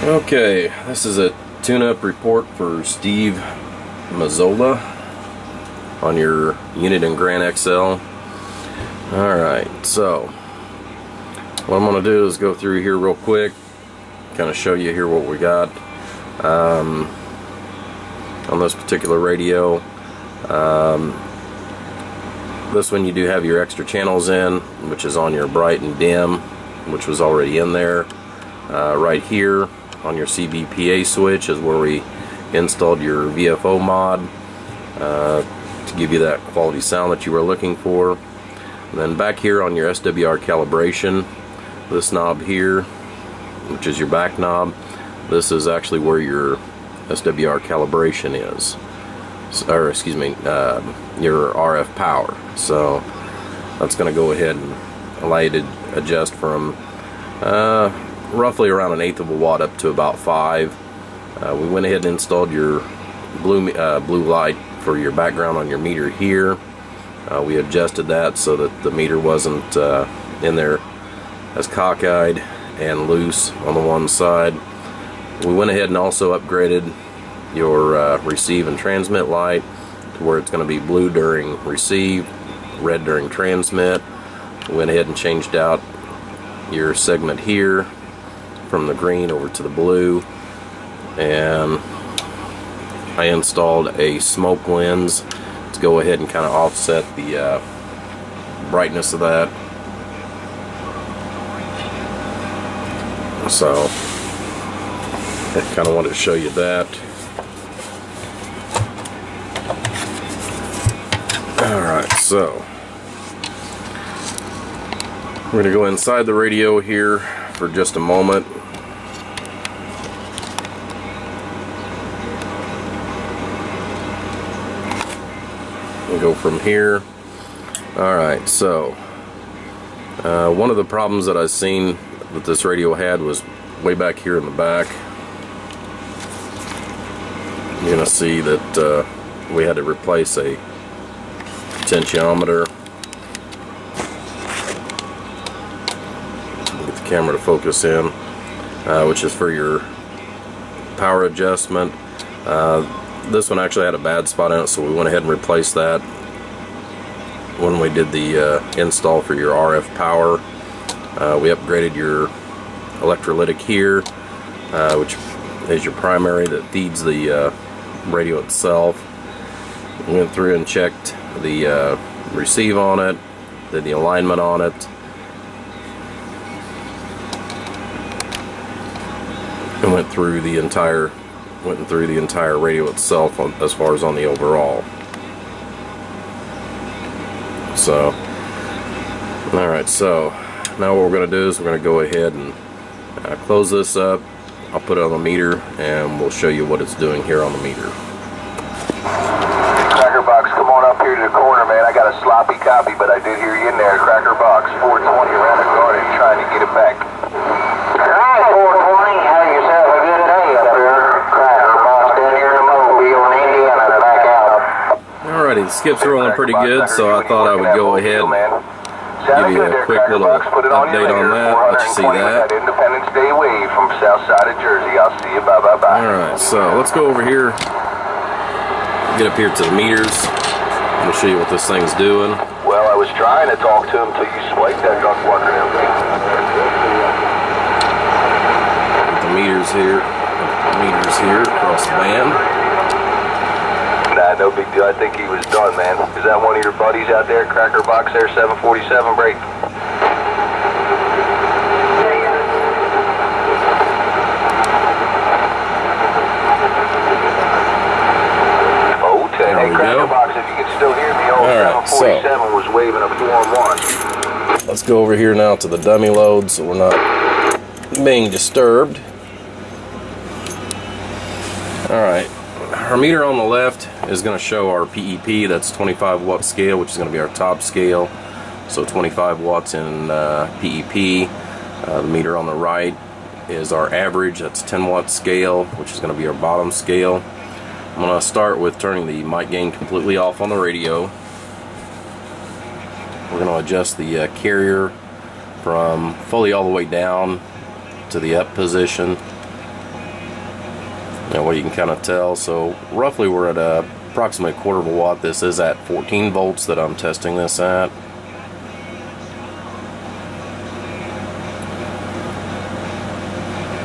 Okay, this is a tune-up report for Steve Mazzola on your unit in Grand XL. Alright, so what I'm going to do is go through here real quick, kind of show you here what we got on this particular radio. This one you do have your extra channels in, which is on your bright and dim, which was already in there. Right here on your CBPA switch is where we installed your VFO mod to give you that quality sound that you were looking for. And then back here on your SWR calibration, this knob here, which is your back knob, this is actually where your SWR calibration is, or excuse me, your RF power. So that's going to go ahead and allow you to adjust from roughly around 1/8 of a watt up to about 5. We went ahead and installed your blue light for your background on your meter here. We adjusted that so that the meter wasn't in there as cockeyed and loose on the one side. We went ahead and also upgraded your receive and transmit light to where it's going to be blue during receive, red during transmit. We went ahead and changed out your segment here from the green over to the blue, and I installed a smoke lens to go ahead and kind of offset the brightness of that. So I kind of wanted to show you that. Alright, so we're going to go inside the radio here for just a moment. We'll go from here. Alright, so one of the problems that I've seen that this radio had was way back here in the back. You're going to see that we had to replace a potentiometer. Get the camera to focus in, which is for your power adjustment. This one actually had a bad spot in it, so we went ahead and replaced that when we did the install for your RF power. We upgraded your electrolytic here, which is your primary that feeds the radio itself. We went through and checked the receive on it, did the alignment on it, and went through the entire radio itself as far as on the overall. So alright, so now what we're going to do is we're going to go ahead and close this up. I'll put it on the meter and we'll show you what it's doing here on the meter. Cracker Box, come on up here to the corner, man. I got a sloppy copy, but I did hear you in there. Cracker Box, 420 around the garden, trying to get it back. Alright, 420, have yourself a good day up here. Cracker Box down here in Mobile in Indiana, back out. Alrighty, the skip's rolling pretty good, so I thought I would go ahead and give you a quick little update on that, let you see that. Independence Day wave from south side of Jersey. I'll see you. Bye bye bye. Alright, so let's go over here, get up here to the meters. I'm going to show you what this thing's doing. Well, I was trying to talk to him till you swiped that duck water and everything. The meters here across the band. Nah, no big deal. I think he was done, man. Is that one of your buddies out there, Cracker Box there, 747 break? Hey, Cracker Box, if you can still hear me, old 747 was waving a 4-1. Let's go over here now to the dummy load so we're not being disturbed. Alright, our meter on the left is going to show our PEP. That's 25 watt scale, which is going to be our top scale. So 25 watts in PEP. The meter on the right is our average. That's 10 watt scale, which is going to be our bottom scale. I'm going to start with turning the mic gain completely off on the radio. We're going to adjust the carrier from fully all the way down to the up position. Now, what you can kind of tell, so roughly we're at approximately 1/4 of a watt. This is at 14 volts that I'm testing this at.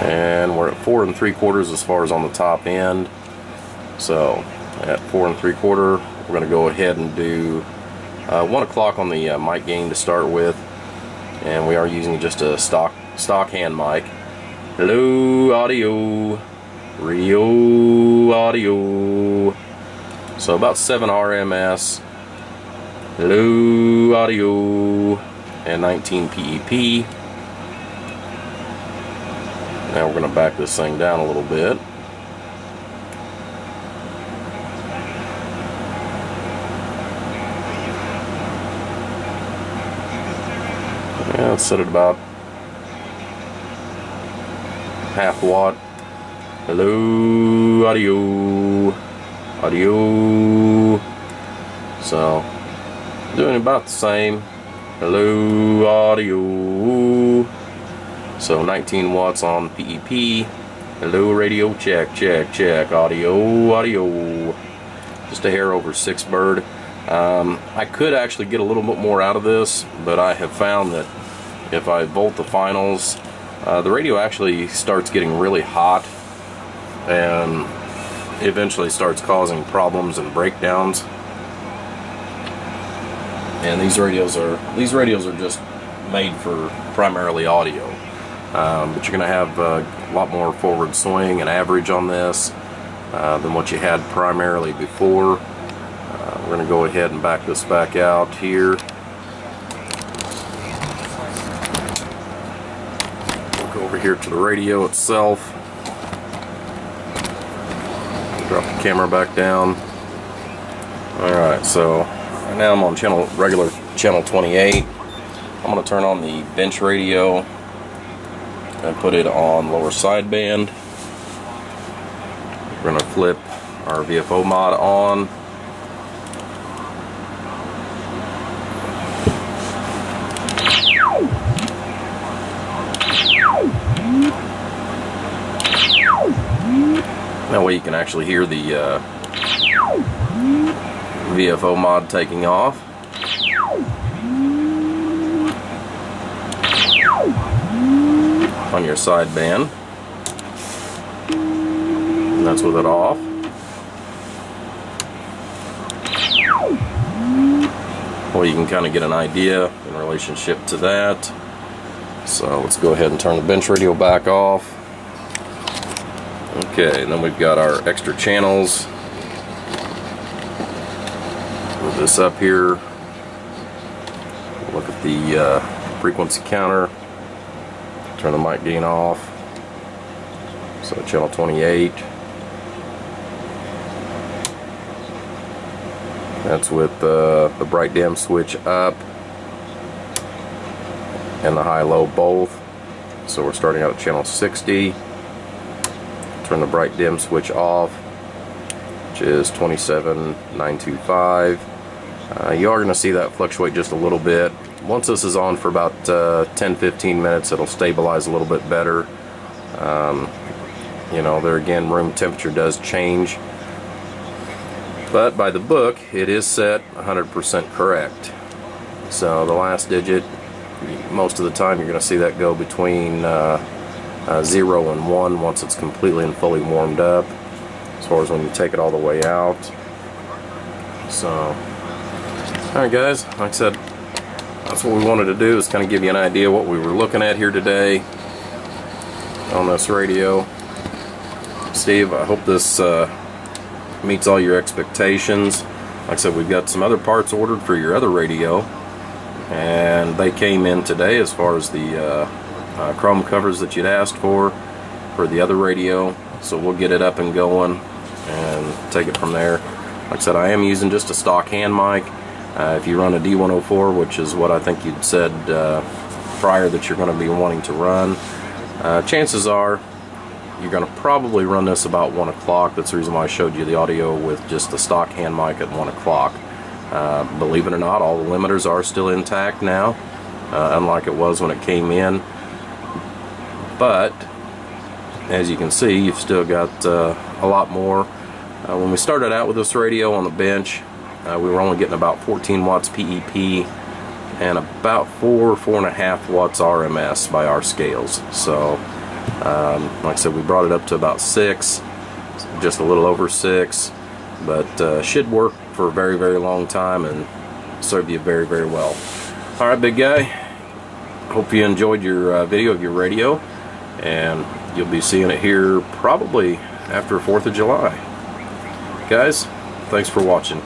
And we're at 4 3/4 as far as on the top end. So at 4 3/4, we're going to go ahead and do 1 o'clock on the mic gain to start with, and we are using just a stock hand mic. Hello audio, Rio audio. So about 7 RMS. Hello audio, and 19 PEP. Now we're going to back this thing down a little bit. Yeah, let's set it about 1/2 watt. Hello, audio, audio. So, doing about the same. Hello, audio. So 19 watts on PEP. Hello, radio, check, check, check. Audio, audio. Just a hair over 6 bird. I could actually get a little bit more out of this, but I have found that if I volt the finals, the radio actually starts getting really hot and eventually starts causing problems and breakdowns. And these radios are just made for primarily audio. But you're going to have a lot more forward swing and average on this than what you had primarily before. We're going to go ahead and back this back out here. We'll go over here to the radio itself. Drop the camera back down. Alright, so right now I'm on regular channel 28. I'm going to turn on the bench radio and put it on lower sideband. We're going to flip our VFO mod on. That way you can actually hear the VFO mod taking off. On your sideband. And that's with it off. Well, you can kind of get an idea in relationship to that. So let's go ahead and turn the bench radio back off. Okay, and then we've got our extra channels. Move this up here. Look at the frequency counter. Turn the mic gain off. So channel 28. That's with the bright dim switch up and the high-low both. So we're starting out at channel 60. Turn the bright dim switch off, which is 27,925. You are going to see that fluctuate just a little bit. Once this is on for about 10-15 minutes, it'll stabilize a little bit better. You know, there again, room temperature does change. But by the book, it is set 100% correct. So the last digit, most of the time you're going to see that go between 0 and 1 once it's completely and fully warmed up, as far as when you take it all the way out. So, alright guys, like I said, that's what we wanted to do, is kind of give you an idea what we were looking at here today on this radio. Steve, I hope this meets all your expectations. Like I said, we've got some other parts ordered for your other radio, and they came in today as far as the chrome covers that you'd asked for the other radio. So we'll get it up and going and take it from there. Like I said, I am using just a stock hand mic. If you run a D104, which is what I think you'd said prior that you're going to be wanting to run, chances are you're going to probably run this about 1 o'clock. That's the reason why I showed you the audio with just the stock hand mic at 1 o'clock. Believe it or not, all the limiters are still intact now, unlike it was when it came in. But as you can see, you've still got a a lot more. When we started out with this radio on the bench, we were only getting about 14 watts PEP and about 4.5 watts RMS by our scales. So like I said, we brought it up to about 6, just a little over 6, but should work for a very, very long time and serve you very, very well. Alright, big guy, hope you enjoyed your video of your radio, and you'll be seeing it here probably after 4th of July. Guys, thanks for watching.